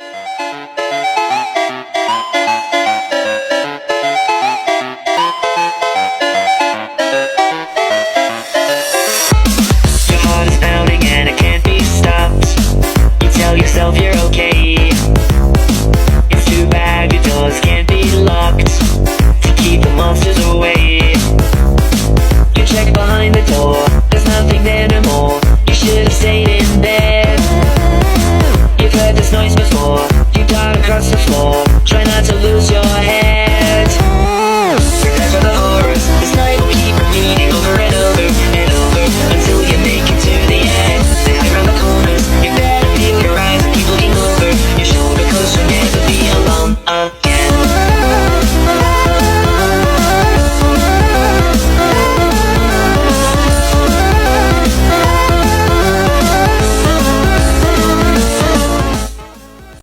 Your heart is pounding and it can't be stopped. You tell yourself you're okay. It's too bad your doors can't be locked to keep the monsters away. You check behind the door, there's nothing there no more. You should have stayed in bed. You've heard this noise before.